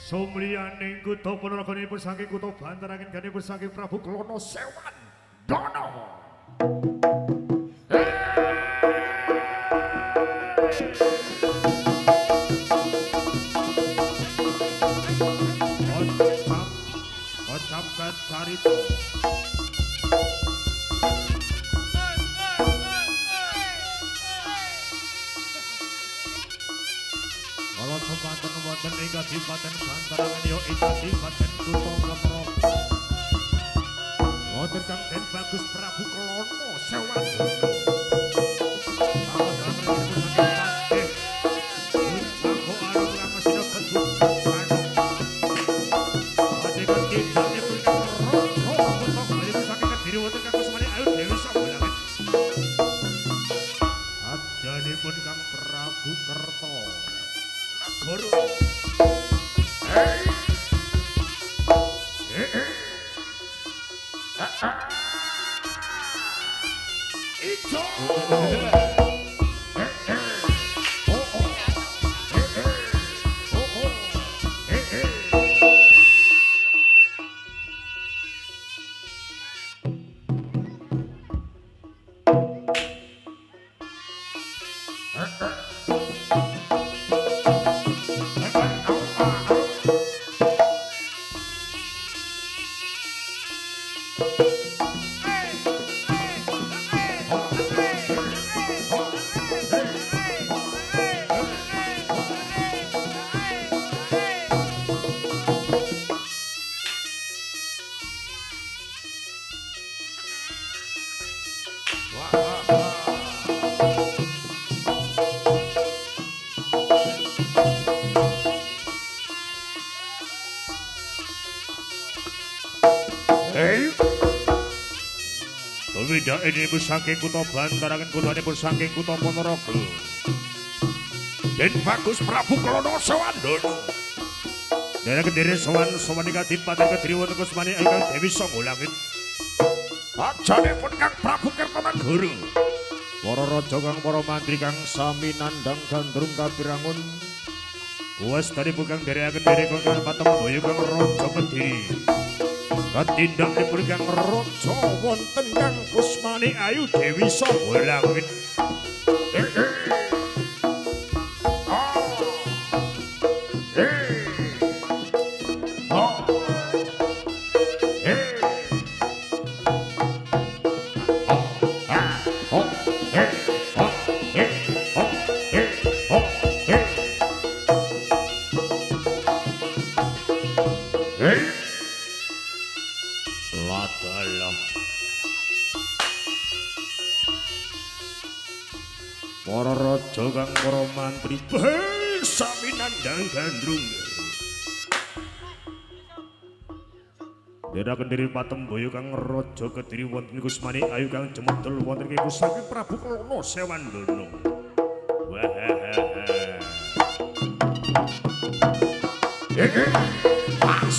Sumliyaning kutha Ponorogonipun saking kutha Bantarangan ganipun saking Prabu Klono Sewan Dono. Ocap carita. Kalau semanten wonten ing Kadipaten Bantarangan ya ing Kadipaten Kutha Ponorogo. Wonten Kang Den Bagus Prabu Klono Sewan. Ajanipun Kang Prabu Kerto Nagara. Ijo. Beda ini pun saking kutha Bantarangan kutha pun saking kutha Ponorogo. Den Bagus Prabu Klono Sewandono. Dene kediri sowan ing Kadipaten Kediri wonten Kusmani ingkang Dewi Songgolangit. Ajanipun Kang Prabu Kertanagara. Para raja kang para mantri kang sami nandhang gandrung kapirangun. Kuwastanipun kang derekaken dereka kang Patemboyo kang Raja Kediri. Katindakipun kang raja wonten kang Kusmani Ayu Dewi Songgolangit. Para raja kang para mantri sami nandhang gandrung. Dera Kediri Patemboyo kang Raja Kediri wonten Kusmani Ayu kang jemedul wonten ing Saking Prabu Klono Sewandono. Pas.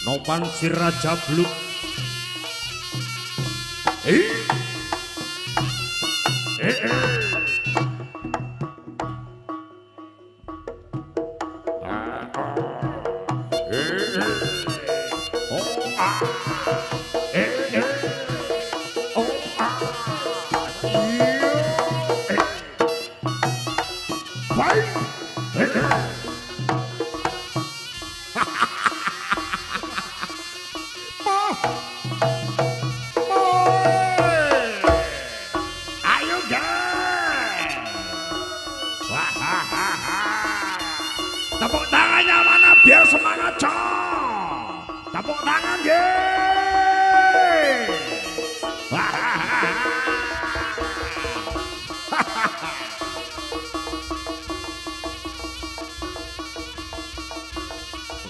Nopan si Raja Bluk. Tepuk tangannya mana biar semangat coy. Tepuk tangan ye.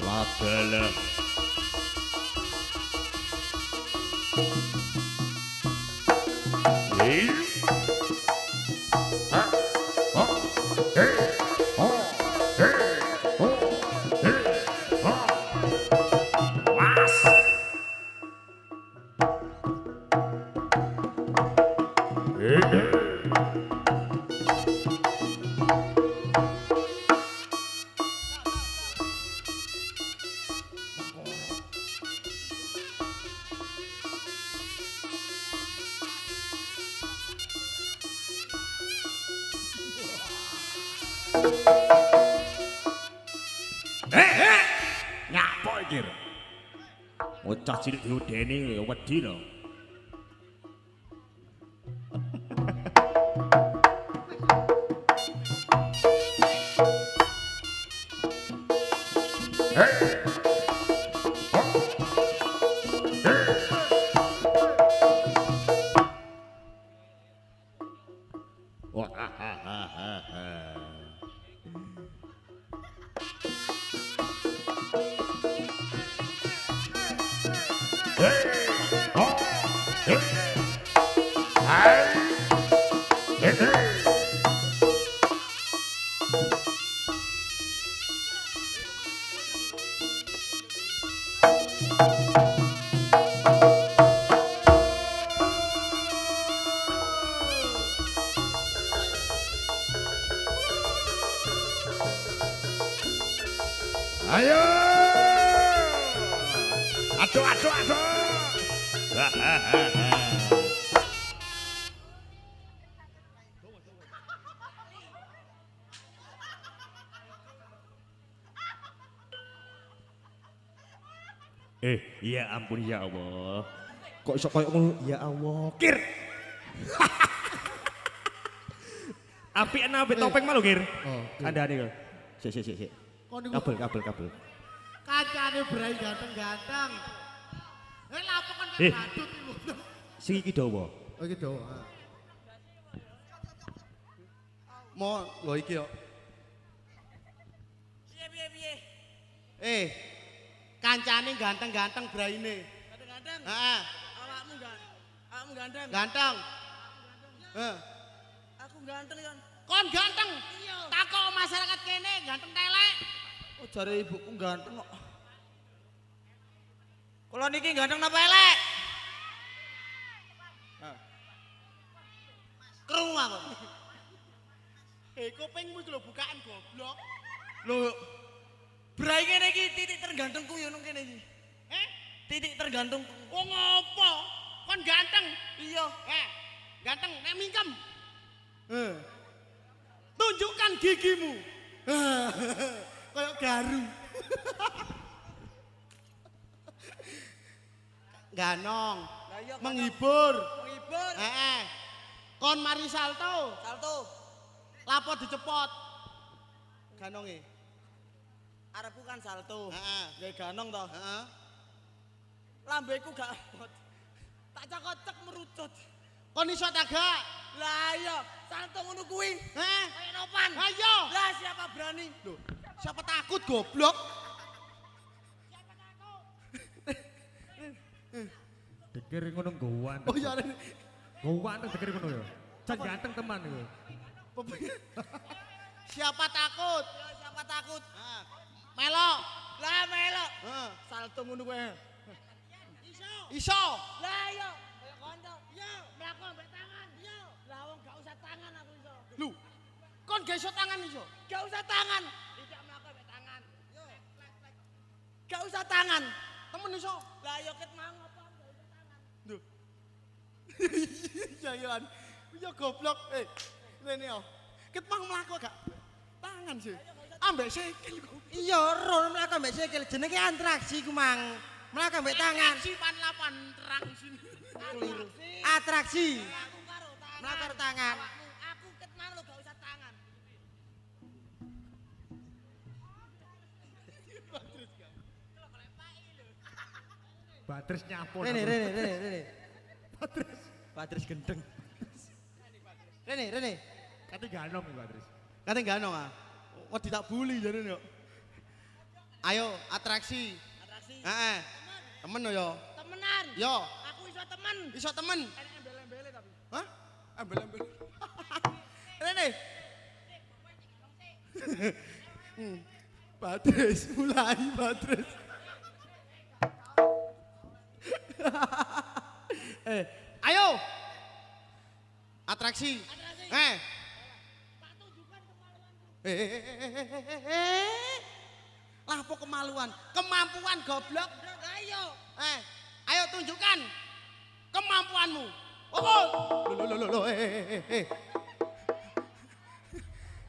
Ladala. Nyapa iki? Bocah cilik diudeni wedi lho. Ayo. Aduh. Ya ampun ya Allah. Kok iso koyo ngono? Ya Allah. Kir. Api enak topeng malu Kir. Oh, Kandhane kok. Sik. Kabel. Kancane brai ganteng-ganteng. Lapo kan badut iku. Sing iki dawa. Oh iki do. Mo lho iki yo. Piye? Kancane ganteng-ganteng braine. Ganteng-ganteng. Heeh. Awakmu ganteng. Ganteng. Aku ganteng kan. Kon ganteng. Iya. Takok masyarakat kene ganteng telek. Oh jare ibuku ganteng kok. Kula niki ganteng napa elek? Krungu aku. Kupingmu iki lho bukaan goblok. Lho. Brai kene iki titik tergantungku ya nang kene iki. Titik tergantungku. Oh ngopo? Kon ganteng. Iya. Ganteng nek mingkem. Tunjukkan gigimu. Kayak garu. Ganong. Lah iya Menghibur. menghibur. Kon mari salto. Salto. Lapo dicepot. Ganonge. Arepku kan salto. Heeh. Gawe ganong to. Heeh. Lambeku gak abot. Tak cocok merucut. Kon iso ta gak? Lah iya, salto ngono kuwi. Kayak nopan. Ayo. Lah siapa berani? Loh, siapa takut goblok? Dikir ngono gowan. Oh iya. Gowan dikir ngono ya. Jan ganteng teman iku. Siapa takut? Ya siapa takut? Melok. Lah melok. Heeh. Salto ngono kuwi. Iso. Lah iya, kaya kanca. Iya, mlaku ambek tangan. Iya. Lah wong gak usah tangan aku iso. Lu. Kon gak iso tangan iso. Gak usah tangan. Tidak mlaku ambek tangan. Yo. Gak usah tangan. Temen iso. Lah yo ket mau apa gak usah tangan. Duh. Jayan. Ya goblok. Rene yo. Ket mang mlaku gak tangan sih. Ambek sikil kok. Iya, ro mlaku ambek sikil jenenge antraksi ku mang. Mlaku ambek tangan. Si pan terang sini. Keliru. Atraksi. Aku karo tangan. Mlaku karo tangan. Aku ket mang lo gak usah tangan. Batris nyapo. Rene. Patris gendeng. Rene. Kate ganom iki Batris. Kate ganong ah. Wedi tak bully jarene yo. Ayo atraksi. Atraksi. Heeh. Temen yo. Temenan. Yo. Aku iso temen. Iso temen. Enek embel-embele tapi. Hah? Embel-embel. Rene. Batris, mulai Batris. Ayo. Atraksi. Tak tunjukkan kemaluanku. Lah apa kemaluan? Kemampuan goblok. Lah iya. Ayo tunjukkan kemampuanmu. Oh. Loh.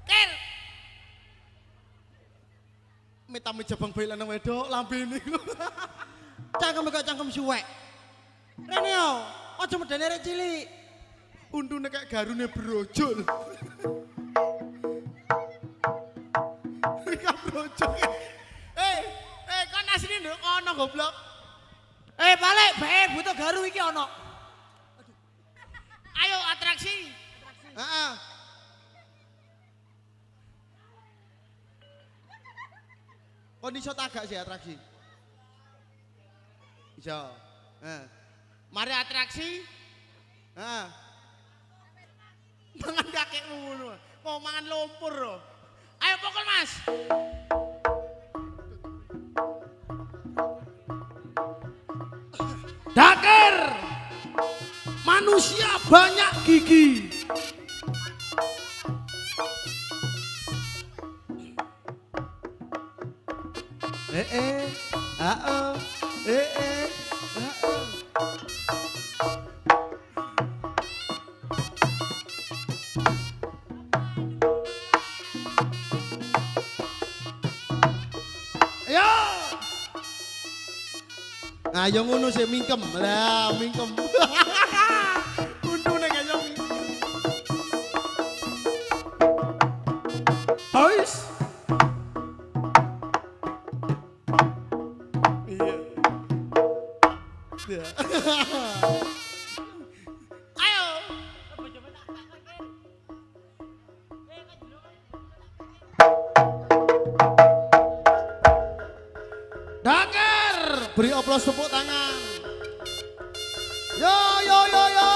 Ker. Metame jabang bayi lanang wedok lambene. Cangkem kok cangkem suwek. Rene yo, aja medene rek cilik. Untune kayak garune brojol. Kayak brojol. Kon asline nduk kono goblok. Balik, butuh garu iki ono. Ayo atraksi. Heeh. Kon iso tagak sih atraksi. Iso. Mari atraksi. Mangan kakekmu ngono. Mau mangan lumpur lho. Ayo pokok Mas. Dakar. Manusia banyak gigi. Ayo ngono sih mingkem. Lah mingkem. Untune kaya mingkem. Hais. Iya. Ayo. Dakar. Beri oplos tepuk tangan. Yo yo yo yo.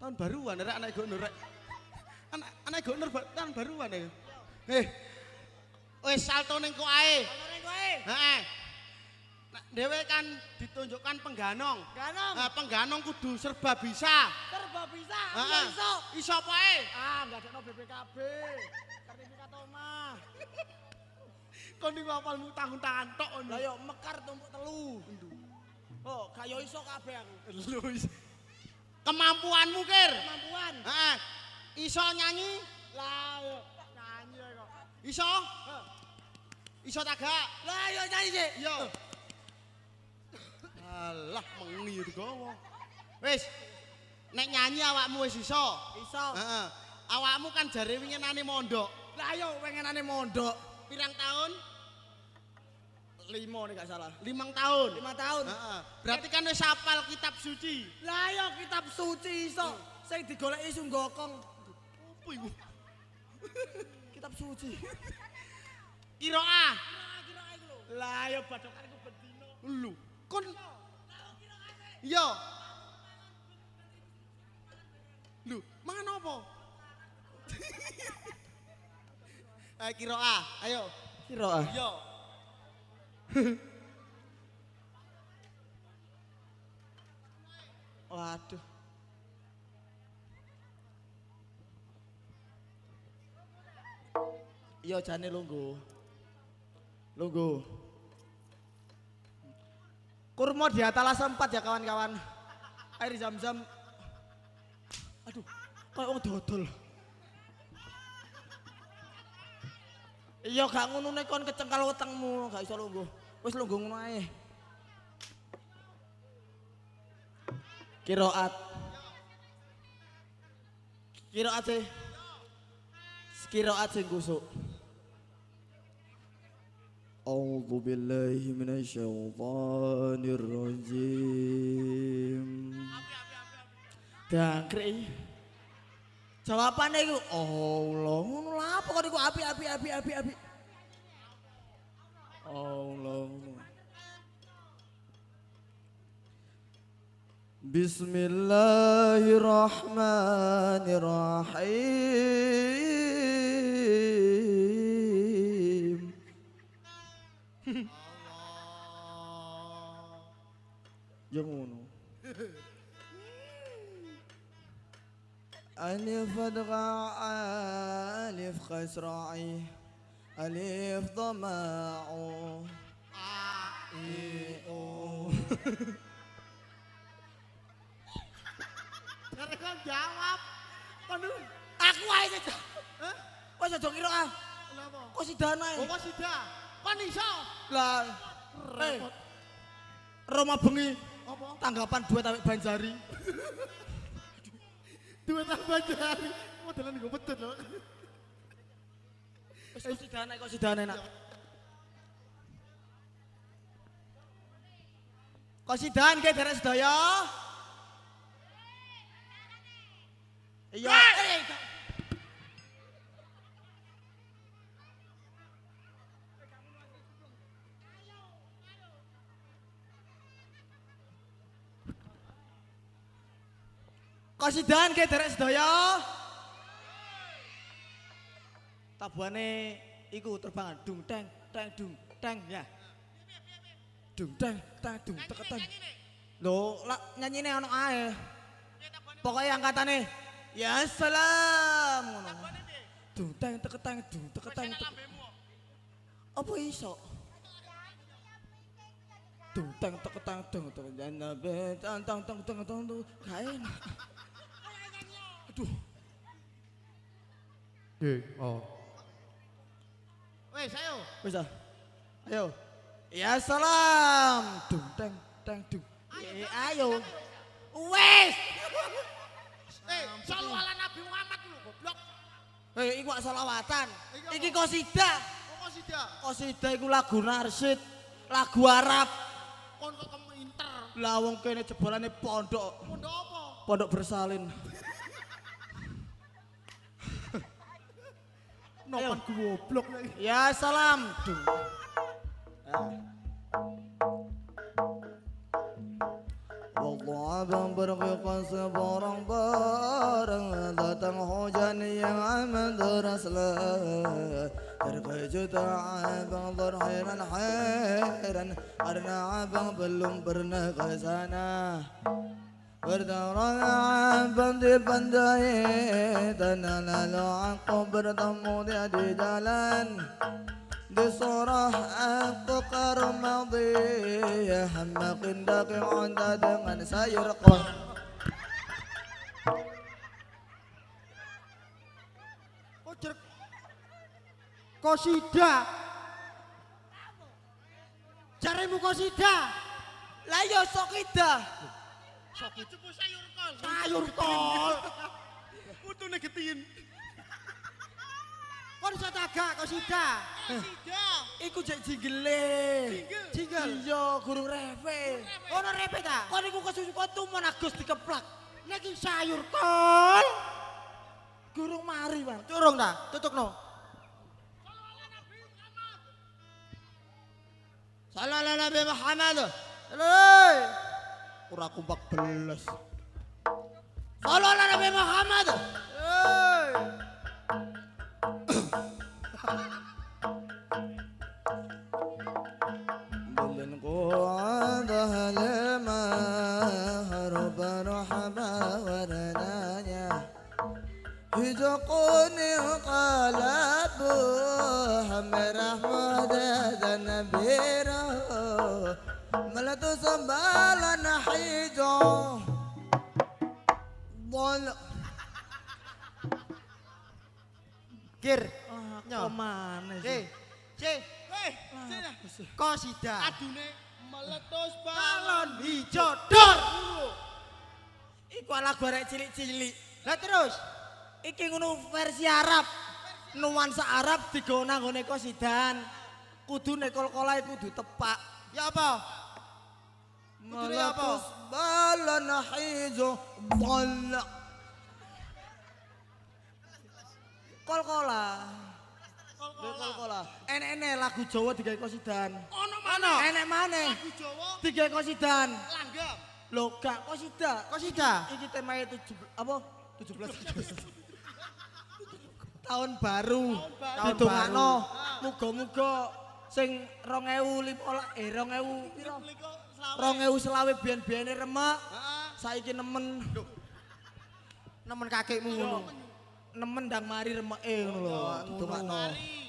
Tahun baruan rek anak gonor rek. Anak gonor tahun baruan ya. Wis salto ning kok ae. Heeh. Dhewe kan ditunjukkan pengganong. Pengganong kudu serba bisa. Serba bisa. Iso. Iso apa ae? Enggak ada BPKB. Sertifikat omah. Kon niku apalmu tangan tok ngono. Lah yo mekar tumpuk telu. Oh, gak yo iso kabeh aku. Lho kemampuanmu kir. Kemampuan. Heeh. Iso nyanyi? Lah yo nyanyi kok. Iso? Iso tagak? Lah yo nyanyi sih. Yo. Alah mengi digawa. Wis. Nek nyanyi awakmu wis iso. Iso. Heeh. Awakmu kan jare winginane mondok. Lah yo pengenane mondok. Pirang tahun? 5 nek gak salah. 5 tahun. 5 tahun. Heeh. Berarti kan wis hafal kitab suci. Lah yo kitab suci iso. Sing digoleki sunggokong. Opo iku? Kitab suci. Qiraah. Kira-kira iku lho. Lah yo badokanku bendino. Lho, kon Yo. Lho, mangan apa? Ayo qiraah, ayo. Kira. Yo. Waduh. Yo jane lungguh. Lungguh. Kurma di atas 4 ya kawan-kawan. Air zam-zam. Aduh, kayak wong dodol. Iya gak ngono nek kon kecengkal wetengmu, gak iso lungguh. Wis lungguh ngono ae. Qiraat. Qiraat sih. Qiraat sing kusuk. A'udzu billahi minasyaitonir rajim. Dangkrik. Jawabane iku Allah ngono lha apa kok iku api. Allah. Bismillahirrahmanirrahim. Ya ngono. Alif fadqa alif khasra'i alif dhama'u a i o. Karena kau jawab. Kono Aku ae saja. Hah? Kok aja kira ah. Kenapa? Kok sidan ae. Oh, kok sida? Kon iso? Lah, Repot. Roma bengi Apa? tanggapan duet ambek Banjari. Dua tambah jari. Modelan gue betul loh. Kok sidan ae nak. Kok sidan ke derek sedaya? Iya. Kasidan ke derek sedaya. Tabuhane iku terbangan dung teng dung teng ya. Dung teng dung teketeng. Lho, lak nyanyine ono ae. Pokoke angkatane ya salam ngono. Dung teng teketeng dung teketeng. Apa iso? Dung teng teketeng dung teketeng nabe tang tang tang tang tang kae. Aduh. Wes, ayo. Wis ah. Ayo. Ya salam. Dung teng dung. Ayo. Wes. Selalu ala Nabi Muhammad lu goblok. Iku selawatan. Iki qasidah. Kok sida? Qasidah iku lagu narsyd, lagu Arab. Kon kok keminter. Lah wong kene jebolane pondok. Pondok apa? Pondok bersalin. Nopan goblok lagi. Ya salam. Dung. Wallah abang berqiqan sebarang barang datang hujan yang aman deraslah terkejut abang berhairan karena abang belum pernah ke sana. Berdarah abang di pandai tanah lalu aku bertemu dia di jalan. Di surah Al-Qaqar madiyah makin daki onda dengan sayur qon. Kosida. Jarimu kosida. Lah yo sokidah. Sok jebul sayur kol. Sayur kol. Kudune getiin. Kon iso tagak kosida. Sida. Iku jek jingle. Jingle. Iya guru refe. Ono repe ta? Kon iku kesusukan tuman Agus dikeplak. Lagi sayur kol. Guru mari, Bang. Curung ta? Tutukno. Salam ala Nabi Muhammad. Hei. Ora kumpak beles. Salam ala Nabi Muhammad. Hei. Bulan ku ada lima harap rahma warnanya hijaquni qalabu hamerah mudadan nabira malatu sambalan hijau bol Kir. kemana sih? Kosida. Adune meletus balon hijau dor. Iku lagu arek cilik-cilik. Lah terus Iki ngono versi Arab. Nuansa Arab digawa nggone kosidan. Kudune kol-kolae kudu tepak. ya apa? Kudune apa? Malatus balon hijau bol. Kol-kola. Kol-kola. Enek-enek lagu Jawa digawe kosidan. Ono mana? Enek maneh Lagu Jawa digawe kosidan. langgam. Lho gak kosida. Kosida. Iki temae 17 tahun baru. Tahun Ditungakno baru. muga-muga sing 2015 2000 piro? 2000 biyen-biyene remek. Heeh. Saiki nemen. Nemen kakekmu ngono. Nemen ndang mari remeke ngono lho. Ditungakno.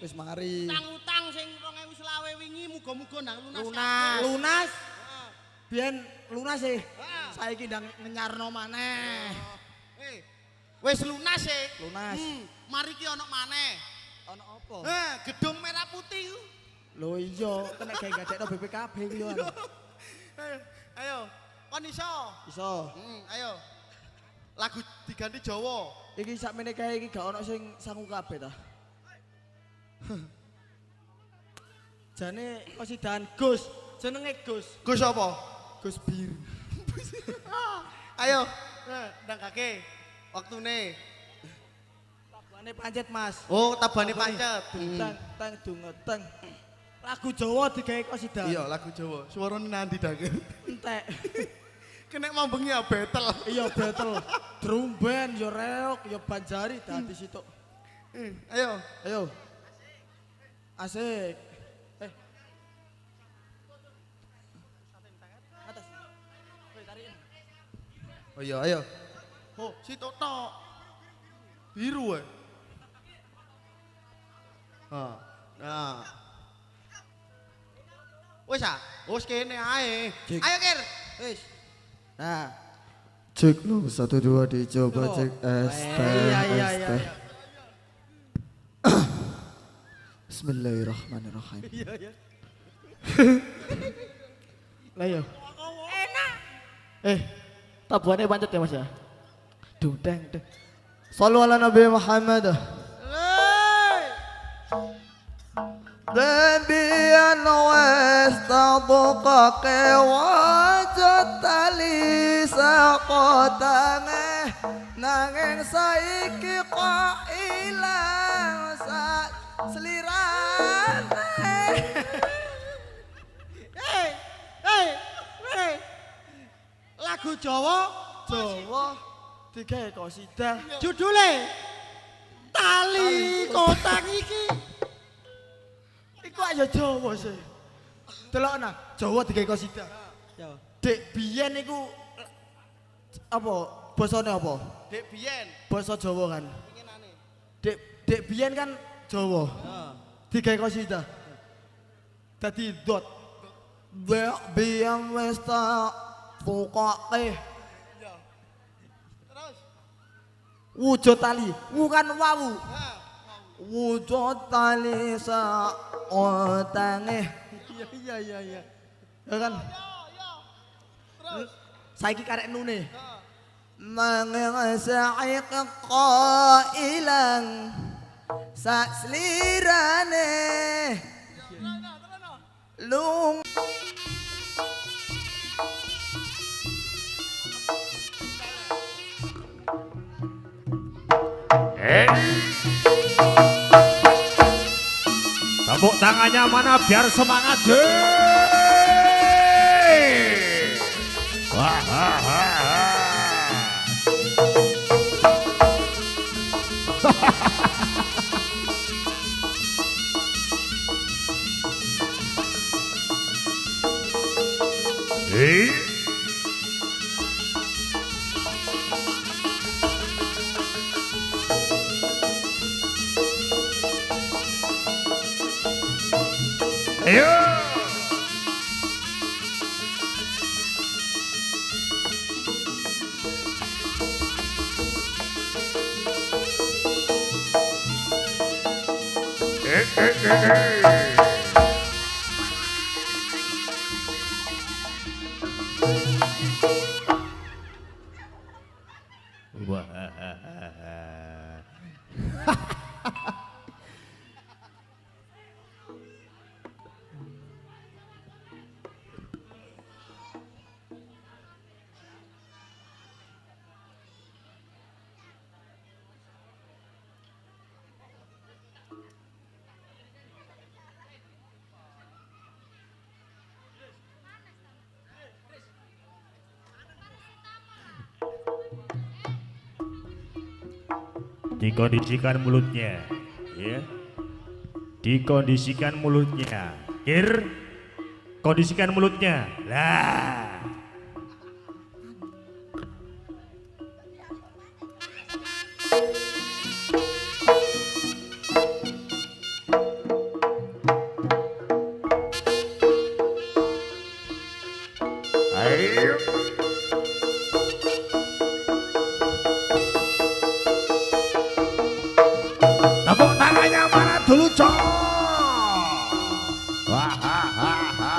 Wis mari. Utang-utang sing 2000 wingi muga-muga nang lunas. Lunas. Biyen lunas sih. Saiki ndang nyarno maneh. Wis lunas e. Lunas. Mari ki ana maneh. Ana apa? Gedung merah putih ku. Lho iya, kena gawe gadekno BPKB ku yo. Ayo, kon iso. Iso. Ayo. Lagu diganti Jawa. Iki sakmene kae iki gak ono sing sangu kabeh ta. Jane kosidahan Gus, jenenge Gus. Gus apa? Gus Bir. Ayo, ndang kake. Waktune. Tabane pancet, Mas. Oh, tabane pancet. Teng teng dungeteng. Lagu Jawa digawe kosidahan. Iya, lagu Jawa. Suarane nanti dake. Entek. Kena mambengi ya battle. Iya battle. Drum band yo reok yo banjari dadi situk. Ayo. Ayo. Asik. Atas. Woi, tarikin. Oh iya, ayo. Oh, situk tok. Biru eh. Nah. Wis ah, wis kene ae. Ayo Kir. Wis. Nah. Cek lu 1 2 dicoba cek Iya. Bismillahirrahmanirrahim. Iya. Lah yo. Enak. Tabuhane pancet ya Mas ya. Dung deng deng. Sallu ala Nabi Muhammad. Debian wes tabukak wajat tali sakotange nanging saiki kok ilang sak selirane. Lagu Jawa Jawa digawe kosidah. judule Tali Kotang iki. Iku aja Jawa sih. Delokna, Jawa digawe kosidah. Yo. Dek biyen iku apa? Basane apa? Dek biyen. Basa Jawa kan. Pinginane. Dek biyen kan Jawa. Digawe kosidah. Dadi dot. Biang wes tak pokoknya Terus. Wujud tali, bukan wawu. wujud tali sakotange. Iya. Ya kan? Terus. Saiki karek nune. Nanging saik kok ilang sak slirane lung Tepuk tangannya mana biar semangat deh. Wah, ha, ha, ha. Ayo. Dikondisikan mulutnya, ya. Dikondisikan mulutnya. Kir, Kondisikan mulutnya. Lah. Ayo. Tepuk tangannya mana dulu, Cok? Wah, ha, ha, ha.